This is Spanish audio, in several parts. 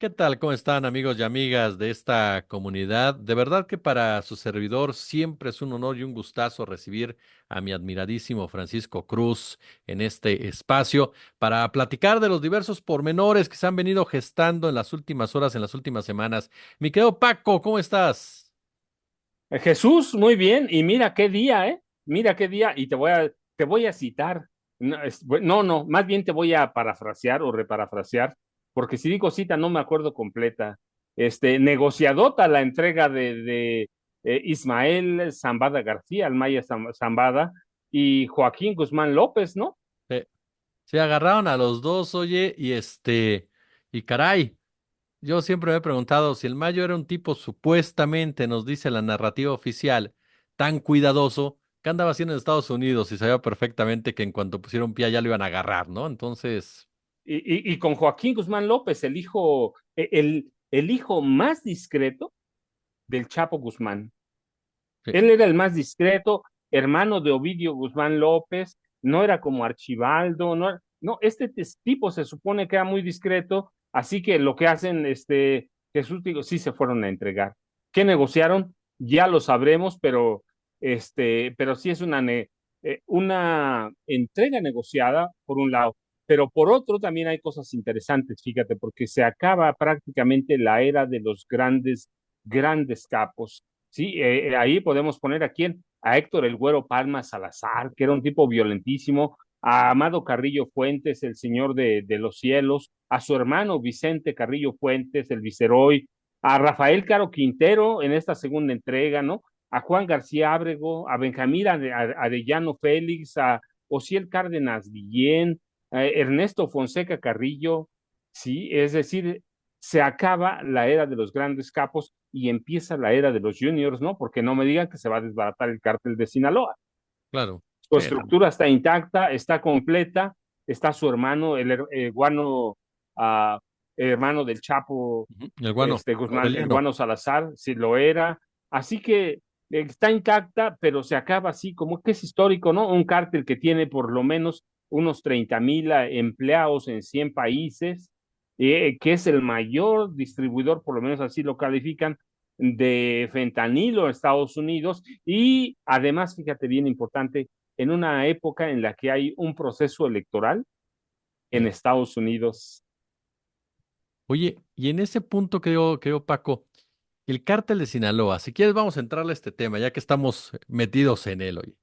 ¿Qué tal? ¿Cómo están amigos y amigas de esta comunidad? De verdad que para su servidor siempre es un honor y un gustazo recibir a mi admiradísimo Francisco Cruz en este espacio para platicar de los diversos pormenores que se han venido gestando en las últimas horas, en las últimas semanas. Mi querido Paco, ¿cómo estás? Jesús, muy bien, y mira qué día, ¿eh? Mira qué día, y te voy a citar. No, no, más bien te voy a parafrasear o reparafrasear, porque si digo cita no me acuerdo completa. Negociadota la entrega de Ismael Zambada García, el Maya Zambada, y Joaquín Guzmán López, ¿no? Se agarraron a los dos, oye, y caray. Yo siempre me he preguntado si el Mayo era un tipo supuestamente, nos dice la narrativa oficial, tan cuidadoso, ¿qué andaba haciendo en Estados Unidos? Y sabía perfectamente que en cuanto pusieron pie ya lo iban a agarrar, ¿no? Entonces, Y con Joaquín Guzmán López, el hijo más discreto del Chapo Guzmán. sí, Él era el más discreto, hermano de Ovidio Guzmán López, no era como Archibaldo, no, tipo se supone que era muy discreto, así que lo que hacen, Jesús, digo, sí se fueron a entregar. ¿Qué negociaron? Ya lo sabremos, pero sí es una entrega negociada, por un lado, pero por otro también hay cosas interesantes, fíjate, porque se acaba prácticamente la era de los grandes, grandes capos. Sí, ahí podemos poner a quién, a Héctor el Güero Palma Salazar, que era un tipo violentísimo, a Amado Carrillo Fuentes, el señor de los cielos, a su hermano Vicente Carrillo Fuentes, el viceroy, a Rafael Caro Quintero en esta segunda entrega, ¿no? A Juan García Ábrego, a Benjamín Arellano Félix, a Osiel Cárdenas Guillén, a Ernesto Fonseca Carrillo, sí, es decir, se acaba la era de los grandes capos y empieza la era de los juniors, ¿no? Porque no me digan que se va a desbaratar el cártel de Sinaloa. claro. Su Sí, estructura está intacta, está completa, está su hermano, el guano, uh, hermano del Chapo, ujú, el guano, Guzmán, el Aureliano. guano Salazar, si lo era. Así que está intacta, pero se acaba así, como que es histórico, ¿no? Un cártel que tiene por lo menos unos 30,000 empleados en 100 países, que es el mayor distribuidor, por lo menos así lo califican, de fentanilo en Estados Unidos. Y además, fíjate bien importante, en una época en la que hay un proceso electoral en Sí. Estados Unidos. Oye, y en ese punto creo, Paco, el cártel de Sinaloa, si quieres vamos a entrarle a este tema, ya que estamos metidos en él hoy.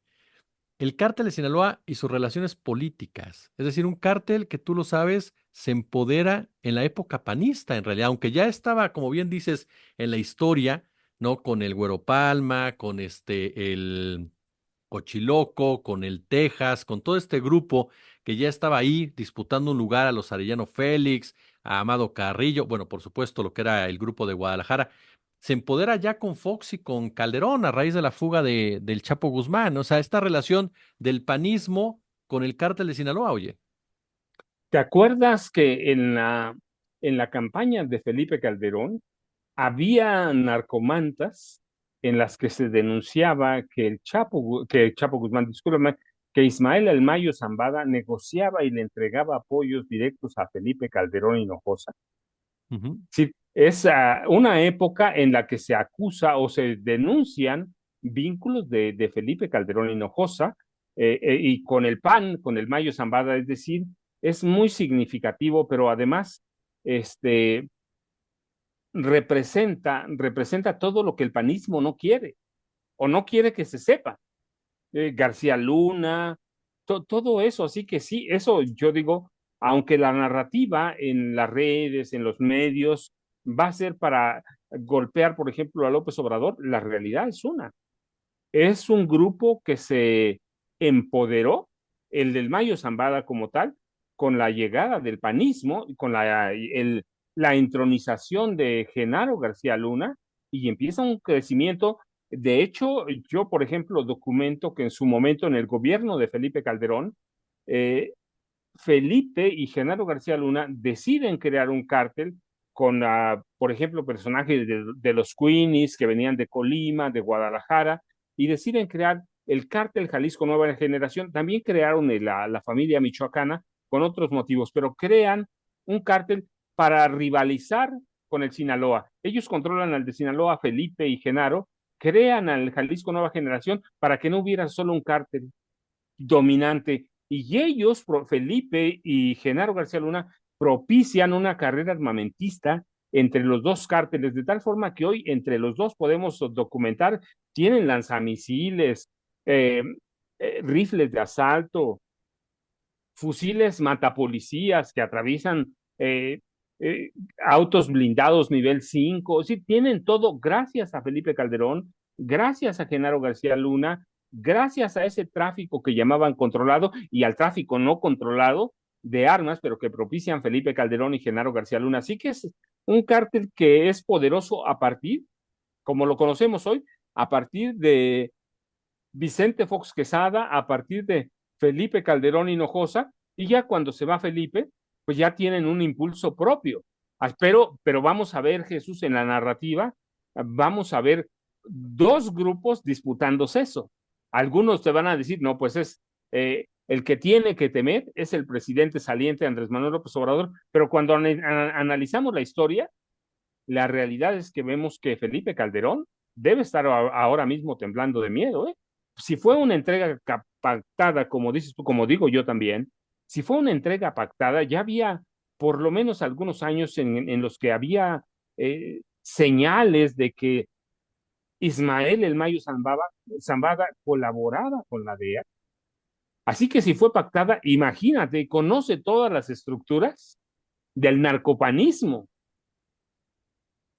El cártel de Sinaloa y sus relaciones políticas. Es decir, un cártel que tú lo sabes, se empodera en la época panista, en realidad, aunque ya estaba, como bien dices, en la historia, ¿no? Con el Güero Palma, con el Cochiloco, con el Texas, con todo este grupo que ya estaba ahí disputando un lugar a los Arellano Félix, a Amado Carrillo, bueno, por supuesto, lo que era el grupo de Guadalajara se empodera ya con Fox y con Calderón a raíz de la fuga del Chapo Guzmán. O sea, esta relación del panismo con el cártel de Sinaloa, oye. ¿Te acuerdas que en la campaña de Felipe Calderón había narcomantas en las que se denunciaba que el Chapo Guzmán, discúlpame, que Ismael El Mayo Zambada negociaba y le entregaba apoyos directos a Felipe Calderón Hinojosa? Ujú. Sí, es una época en la que se acusa o se denuncian vínculos de Felipe Calderón Hinojosa, y con el PAN, con el Mayo Zambada, es decir, es muy significativo, pero además este, representa todo lo que el panismo no quiere o no quiere que se sepa. García Luna, todo eso, así que sí, eso yo digo, aunque la narrativa en las redes, en los medios, va a ser para golpear, por ejemplo, a López Obrador, la realidad es una. Es un grupo que se empoderó, el del Mayo Zambada como tal, con la llegada del panismo, con la entronización de Genaro García Luna, y empieza un crecimiento. De hecho, yo, por ejemplo, documento que en su momento en el gobierno de Felipe Calderón, eh, Felipe y Genaro García Luna deciden crear un cártel con, por ejemplo, personajes de los Queenies que venían de Colima, de Guadalajara, y deciden crear el cártel Jalisco Nueva Generación. También crearon la familia michoacana con otros motivos, pero crean un cártel para rivalizar con el Sinaloa. Ellos controlan al de Sinaloa, Felipe y Genaro, crean al Jalisco Nueva Generación para que no hubiera solo un cártel dominante. Y ellos, Felipe y Genaro García Luna, propician una carrera armamentista entre los dos cárteles, de tal forma que hoy entre los dos podemos documentar, tienen lanzamisiles, eh, rifles de asalto, fusiles matapolicías que atraviesan eh, autos blindados nivel 5, sí, tienen todo gracias a Felipe Calderón, gracias a Genaro García Luna, gracias a ese tráfico que llamaban controlado y al tráfico no controlado de armas, pero que propician Felipe Calderón y Genaro García Luna. Así que es un cártel que es poderoso a partir, como lo conocemos hoy, a partir de Vicente Fox Quesada, a partir de Felipe Calderón Hinojosa, y ya cuando se va Felipe, pues ya tienen un impulso propio. Pero vamos a ver, Jesús, en la narrativa, vamos a ver dos grupos disputándose eso. Algunos te van a decir, no, pues es el que tiene que temer es el presidente saliente Andrés Manuel López Obrador, pero cuando analizamos la historia, la realidad es que vemos que Felipe Calderón debe estar ahora mismo temblando de miedo, ¿eh? Si fue una entrega pactada, como dices tú, como digo yo también, si fue una entrega pactada, ya había por lo menos algunos años en los que había señales de que Ismael El Mayo Zambada colaboraba con la DEA. Así que si fue pactada, imagínate, conoce todas las estructuras del narcopanismo.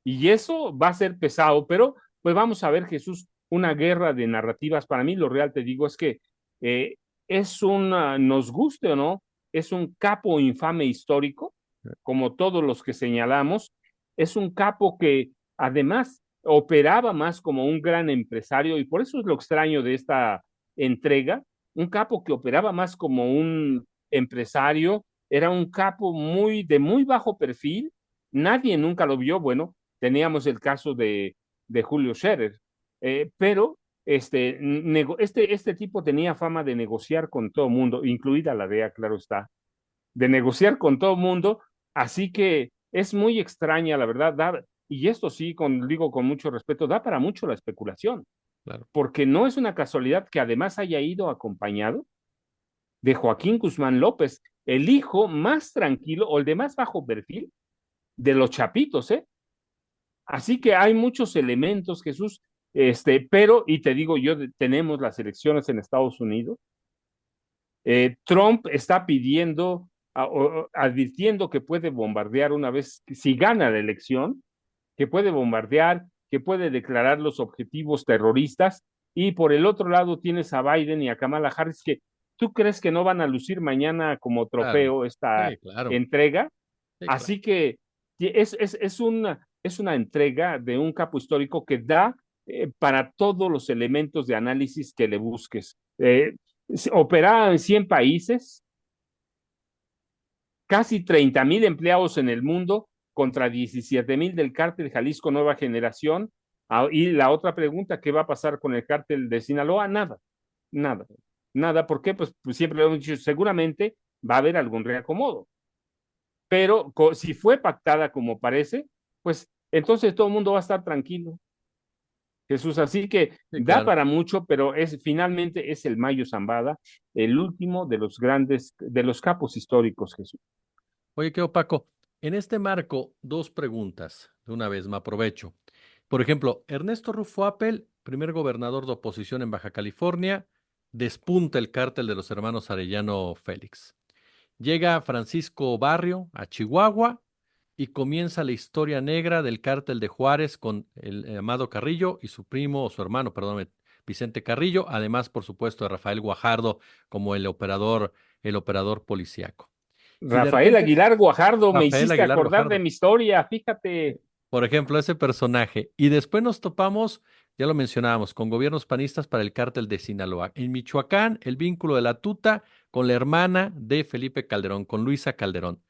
Y eso va a ser pesado, pero pues vamos a ver, Jesús, una guerra de narrativas. Para mí lo real, te digo, es que eh, es una, nos guste o no, es un capo infame histórico, como todos los que señalamos, es un capo que además operaba más como un gran empresario y por eso es lo extraño de esta entrega, un capo que operaba más como un empresario, era un capo de muy bajo perfil, nadie nunca lo vio, bueno, teníamos el caso de Julio Scherer, pero este tipo tenía fama de negociar con todo mundo, incluida la DEA, claro está, de negociar con todo mundo, así que es muy extraña, la verdad, y esto sí, digo con mucho respeto, da para mucho la especulación, Claro. porque no es una casualidad que además haya ido acompañado de Joaquín Guzmán López, el hijo más tranquilo o el de más bajo perfil de los Chapitos, ¿eh? Así que hay muchos elementos, Jesús, pero, y te digo yo, tenemos las elecciones en Estados Unidos. Trump está pidiendo, advirtiendo que puede bombardear una vez, si gana la elección, que puede bombardear, que puede declarar los objetivos terroristas. Y por el otro lado tienes a Biden y a Kamala Harris, que tú crees que no van a lucir mañana como Claro. trofeo esta Sí, claro. entrega. Sí, claro. Así que es una entrega de un capo histórico que da para todos los elementos de análisis que le busques. Operaba en 100 países, casi 30,000 empleados en el mundo contra 17,000 del cártel Jalisco Nueva Generación. Y la otra pregunta, ¿qué va a pasar con el cártel de Sinaloa? Nada, nada, nada. ¿Por qué? Pues siempre lo hemos dicho, seguramente va a haber algún reacomodo, pero si fue pactada como parece, pues entonces todo el mundo va a estar tranquilo, Jesús. Así que Sí, da claro. para mucho, pero finalmente es el Mayo Zambada, el último de los grandes, de los capos históricos, Jesús. Oye, qué opaco. En este marco, dos preguntas. De una vez me aprovecho. Por ejemplo, Ernesto Rufo Appel, primer gobernador de oposición en Baja California, despunta el cártel de los hermanos Arellano Félix. Llega Francisco Barrio a Chihuahua y comienza la historia negra del cártel de Juárez con el Amado Carrillo y su primo, o su hermano, perdón, Vicente Carrillo, además, por supuesto, de Rafael Guajardo como el operador policíaco. Y de Rafael repente, Aguilar Guajardo, me Rafael hiciste Aguilar acordar de Guajardo, mi historia, fíjate. por ejemplo, ese personaje. Y después nos topamos, ya lo mencionábamos, con gobiernos panistas para el cártel de Sinaloa. En Michoacán, el vínculo de la Tuta con la hermana de Felipe Calderón, con Luisa Calderón.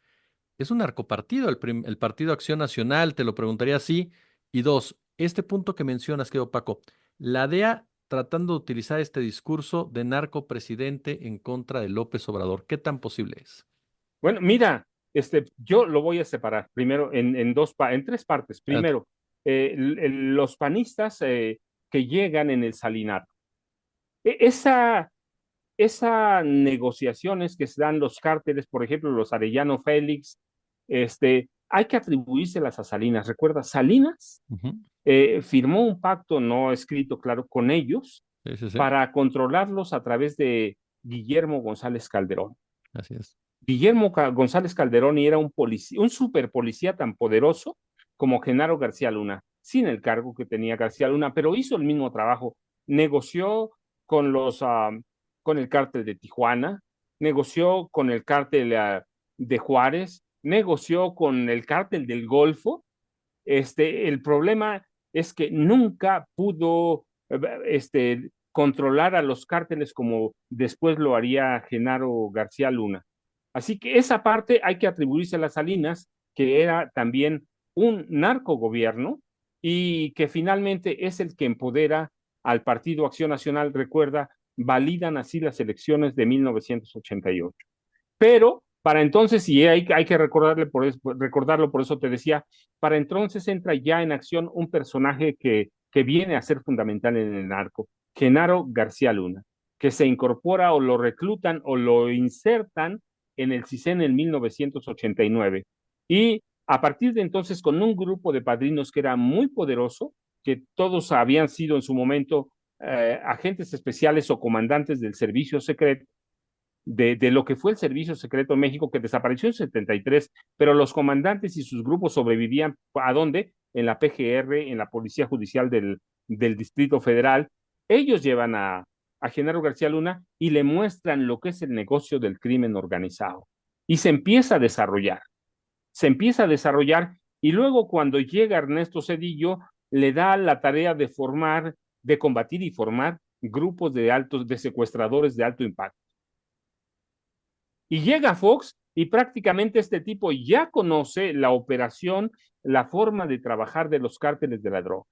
Es un narcopartido, el Partido Acción Nacional, te lo preguntaría así. Y dos, este punto que mencionas, que Paco, la DEA tratando de utilizar este discurso de narcopresidente en contra de López Obrador, ¿qué tan posible es? Bueno, mira. yo lo voy a separar primero en tres partes. Adelante. Primero, los panistas que llegan en el Salinato. E- Esa, esa negociaciones que se dan los cárteles, por ejemplo, los Arellano Félix, hay que atribuírselas a Salinas. Recuerda, Salinas Ujú. firmó un pacto no escrito, claro, con ellos Sí, sí, sí. para controlarlos a través de Guillermo González Calderón. Así es. González Calderón era un policía, un super policía tan poderoso como Genaro García Luna, sin el cargo que tenía García Luna, pero hizo el mismo trabajo. Negoció con con el cártel de Tijuana, negoció con el cártel de Juárez, negoció con el cártel del Golfo. El problema es que nunca pudo controlar a los cárteles como después lo haría Genaro García Luna. Así que esa parte hay que atribuirse a las Salinas, que era también un narcogobierno y que finalmente es el que empodera al Partido Acción Nacional. Recuerda, validan así las elecciones de 1988. Pero para entonces, y hay que recordarlo, por eso te decía, para entonces entra ya en acción un personaje que viene a ser fundamental en el narco, Genaro García Luna, que se incorpora o lo reclutan o lo insertan en el CISEN en 1989. Y a partir de entonces, con un grupo de padrinos que era muy poderoso, que todos habían sido en su momento agentes especiales o comandantes del servicio secreto, de lo que fue el Servicio Secreto en México, que desapareció en 73, pero los comandantes y sus grupos sobrevivían. ¿A dónde? En la PGR, en la Policía Judicial del Distrito Federal. Ellos llevan a Genaro García Luna y le muestran lo que es el negocio del crimen organizado. Y se empieza a desarrollar y luego cuando llega Ernesto Cedillo, le da la tarea de formar, de combatir y formar grupos de secuestradores de alto impacto. Y llega Fox y prácticamente este tipo ya conoce la operación, la forma de trabajar de los cárteles de la droga.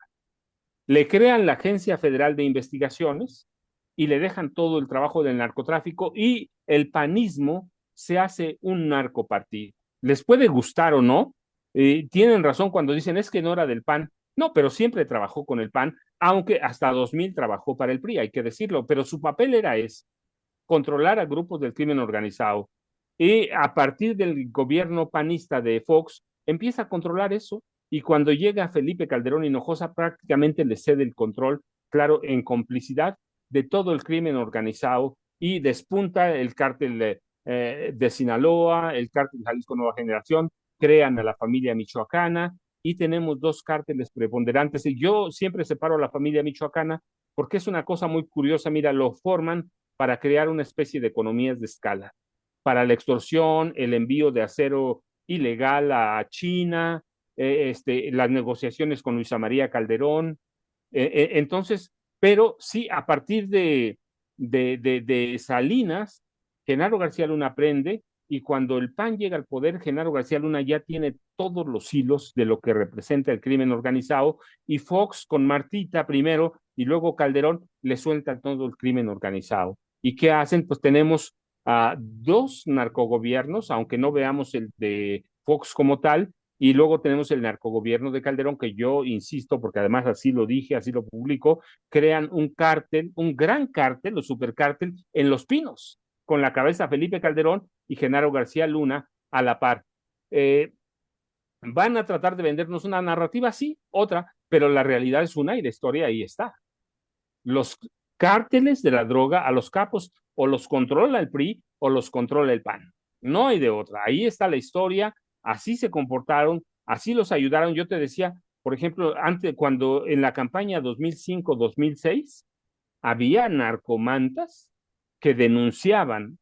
Le crean la Agencia Federal de Investigaciones y le dejan todo el trabajo del narcotráfico y el panismo se hace un narcopartido. Les puede gustar o no, tienen razón cuando dicen es que no era del PAN. No, pero siempre trabajó con el PAN, aunque hasta 2000 trabajó para el PRI, hay que decirlo, pero su papel era ese, controlar a grupos del crimen organizado. Y a partir del gobierno panista de Fox, empieza a controlar eso. Y cuando llega Felipe Calderón Hinojosa, prácticamente le cede el control, claro, en complicidad de todo el crimen organizado y despunta el cártel de Sinaloa, el cártel Jalisco Nueva Generación, crean a la familia michoacana y tenemos dos cárteles preponderantes. Y yo siempre separo a la familia michoacana porque es una cosa muy curiosa. Mira, lo forman para crear una especie de economías de escala, para la extorsión, el envío de acero ilegal a China, las negociaciones con Luisa María Calderón. Entonces, pero sí, a partir de Salinas, Genaro García Luna aprende y cuando el PAN llega al poder, Genaro García Luna ya tiene todos los hilos de lo que representa el crimen organizado y Fox con Martita primero y luego Calderón le suelta todo el crimen organizado. ¿Y qué hacen? Pues tenemos a dos narcogobiernos, aunque no veamos el de Fox como tal, y luego tenemos el narcogobierno de Calderón, que yo insisto, porque además así lo dije, así lo publico, crean un cártel, un gran cártel, o supercártel, en Los Pinos, con la cabeza Felipe Calderón y Genaro García Luna a la par. Eh, Van a tratar de vendernos una narrativa, sí, otra, pero la realidad es una y la historia ahí está. Los cárteles de la droga a los capos o los controla el PRI o los controla el PAN. No hay de otra. Ahí está la historia, así se comportaron, así los ayudaron. Yo te decía, por ejemplo, antes, cuando en la campaña 2005-2006 había narcomantas que denunciaban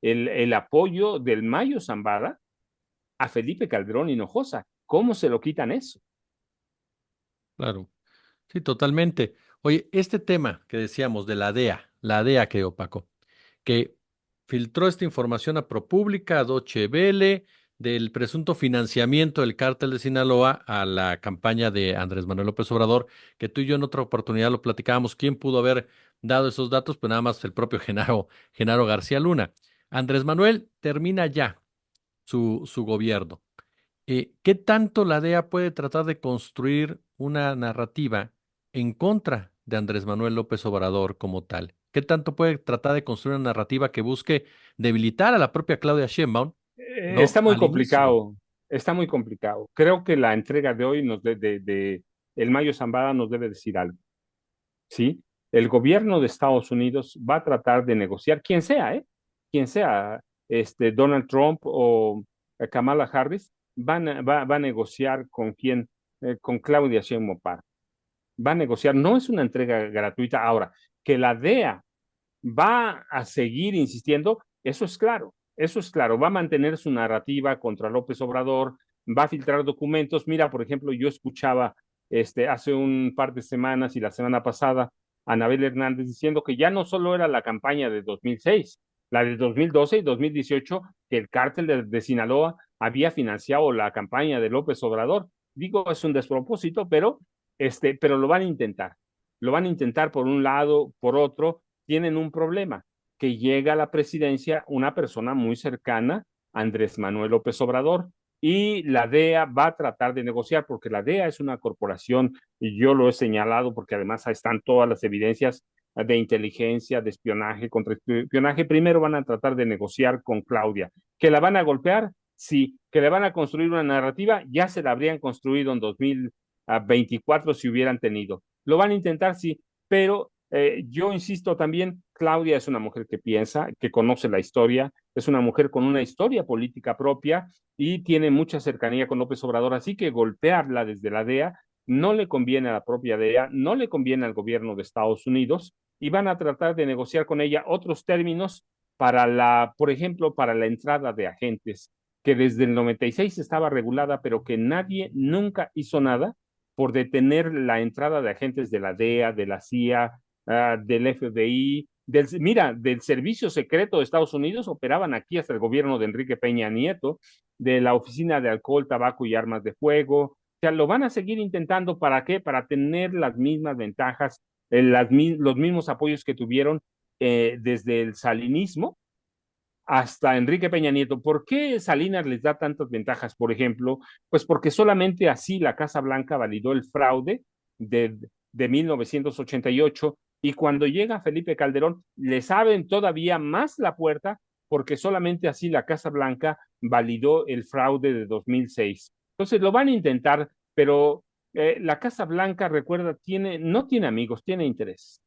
el apoyo del Mayo Zambada a Felipe Calderón Hinojosa. ¿Cómo se lo quitan eso? Claro. Sí, totalmente. Oye, este tema que decíamos de la DEA, que Paco, que filtró esta información a ProPublica, a Deutsche Welle, del presunto financiamiento del cártel de Sinaloa a la campaña de Andrés Manuel López Obrador, que tú y yo en otra oportunidad lo platicábamos, quién pudo haber dado esos datos, pues nada más el propio Genaro García Luna. Andrés Manuel termina ya. su gobierno. ¿Qué tanto la DEA puede tratar de construir una narrativa en contra de Andrés Manuel López Obrador como tal? ¿Qué tanto puede tratar de construir una narrativa que busque debilitar a la propia Claudia Sheinbaum, ¿no? Está muy Al inicio. complicado, está muy complicado. Creo que la entrega de hoy de el Mayo Zambada nos debe decir algo, ¿sí? El gobierno de Estados Unidos va a tratar de negociar, quien sea, ¿eh? Quien sea, Donald Trump o Kamala Harris, va a negociar con quién, con Claudia Sheinbaum Pardo. Va a negociar, no es una entrega gratuita. Ahora, que la DEA va a seguir insistiendo, eso es claro, va a mantener su narrativa contra López Obrador, va a filtrar documentos. Mira, por ejemplo, yo escuchaba hace un par de semanas y la semana pasada a Anabel Hernández diciendo que ya no solo era la campaña de 2006, la de 2012 y 2018, que el cártel de Sinaloa había financiado la campaña de López Obrador. Digo, es un despropósito, pero lo van a intentar por un lado, por otro, tienen un problema, que llega a la presidencia una persona muy cercana a Andrés Manuel López Obrador y la DEA va a tratar de negociar porque la DEA es una corporación y yo lo he señalado porque además están todas las evidencias de inteligencia, de espionaje, contraespionaje. Primero van a tratar de negociar con Claudia. ¿Que la van a golpear? Sí. ¿Que le van a construir una narrativa? Ya se la habrían construido en 2024 si hubieran tenido. Lo van a intentar, sí, pero yo insisto también, Claudia es una mujer que piensa, que conoce la historia, es una mujer con una historia política propia y tiene mucha cercanía con López Obrador, así que golpearla desde la DEA no le conviene a la propia DEA, no le conviene al gobierno de Estados Unidos y van a tratar de negociar con ella otros términos por ejemplo, para la entrada de agentes, que desde el 96 estaba regulada, pero que nadie nunca hizo nada por detener la entrada de agentes de la DEA, de la CIA, del FBI, del Servicio Secreto de Estados Unidos, operaban aquí hasta el gobierno de Enrique Peña Nieto, de la Oficina de Alcohol, Tabaco y Armas de Fuego. O sea, lo van a seguir intentando. ¿Para qué? Para tener las mismas ventajas, los mismos apoyos que tuvieron desde el salinismo hasta Enrique Peña Nieto. ¿Por qué Salinas les da tantas ventajas, por ejemplo? Pues porque solamente así la Casa Blanca validó el fraude de 1988 y cuando llega Felipe Calderón les abren todavía más la puerta porque solamente así la Casa Blanca validó el fraude de 2006. Entonces lo van a intentar, pero la Casa Blanca, recuerda, no tiene amigos, tiene interés.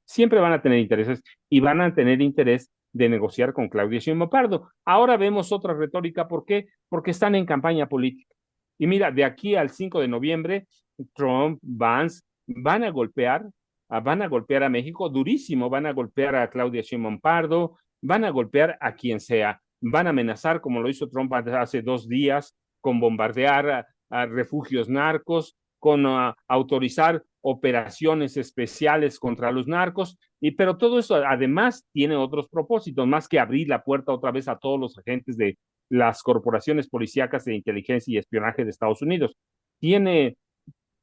Siempre van a tener intereses y van a tener interés de negociar con Claudia Sheinbaum Pardo. Ahora vemos otra retórica. ¿Por qué? Porque están en campaña política. Y mira, de aquí al 5 de noviembre, Trump, Vance van a golpear a México durísimo, van a golpear a Claudia Sheinbaum Pardo, van a golpear a quien sea, van a amenazar, como lo hizo Trump hace 2 días, con bombardear a refugios narcos, con autorizar operaciones especiales contra los narcos, pero todo eso además tiene otros propósitos, más que abrir la puerta otra vez a todos los agentes de las corporaciones policíacas de inteligencia y espionaje de Estados Unidos. Tiene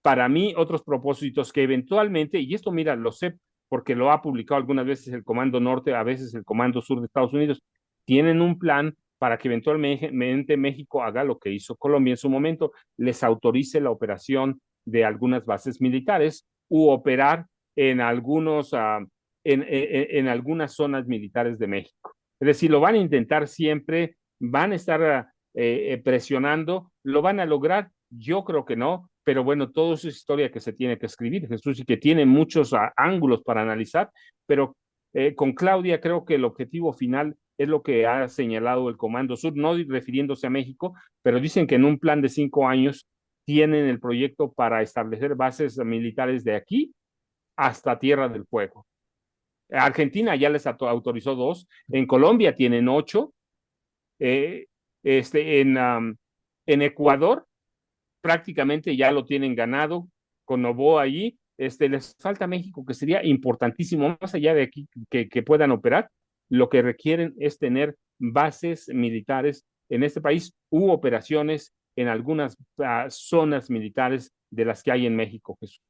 para mí otros propósitos que eventualmente, y esto mira, lo sé porque lo ha publicado algunas veces el Comando Norte, a veces el Comando Sur de Estados Unidos, tienen un plan para que eventualmente México haga lo que hizo Colombia en su momento, les autorice la operación de algunas bases militares u operar en, algunos, en algunas zonas militares de México. Es decir, lo van a intentar siempre, van a estar presionando, lo van a lograr. Yo creo que no, pero bueno, todo eso es historia que se tiene que escribir, Jesús, y que tiene muchos ángulos para analizar, pero con Claudia creo que el objetivo final es lo que ha señalado el Comando Sur, no refiriéndose a México, pero dicen que en un plan de 5 años tienen el proyecto para establecer bases militares de aquí hasta Tierra del Fuego. Argentina ya les autorizó 2, en Colombia tienen 8, eh, en Ecuador prácticamente ya lo tienen ganado con Novoa allí. Les falta México, que sería importantísimo, más allá de aquí que puedan operar, lo que requieren es tener bases militares en este país u operaciones en algunas zonas militares de las que hay en México, Jesús.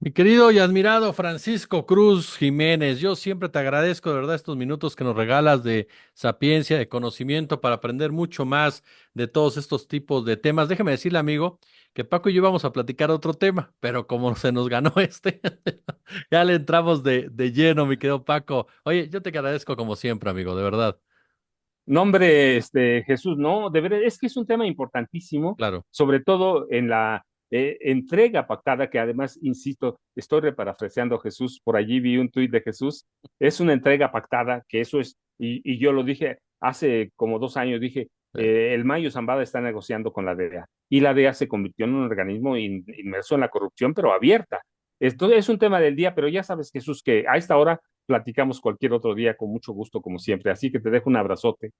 Mi querido y admirado Francisco Cruz Jiménez, yo siempre te agradezco de verdad estos minutos que nos regalas de sapiencia, de conocimiento para aprender mucho más de todos estos tipos de temas. Déjeme decirle, amigo, que Paco y yo íbamos a platicar otro tema, pero como se nos ganó este, ya le entramos de lleno, mi querido Paco. Oye, yo te agradezco como siempre, amigo, de verdad. No, hombre, Jesús, no, de verdad, es que es un tema importantísimo, Claro, sobre todo en la entrega pactada, que además, insisto, estoy reparafraseando a Jesús, por allí vi un tuit de Jesús, es una entrega pactada, que eso es, y yo lo dije hace como 2 años, dije, el Mayo Zambada está negociando con la DEA, y la DEA se convirtió en un organismo inmerso en la corrupción, pero abierta. Esto es un tema del día, pero ya sabes, Jesús, que a esta hora platicamos cualquier otro día con mucho gusto, como siempre. Así que te dejo un abrazote.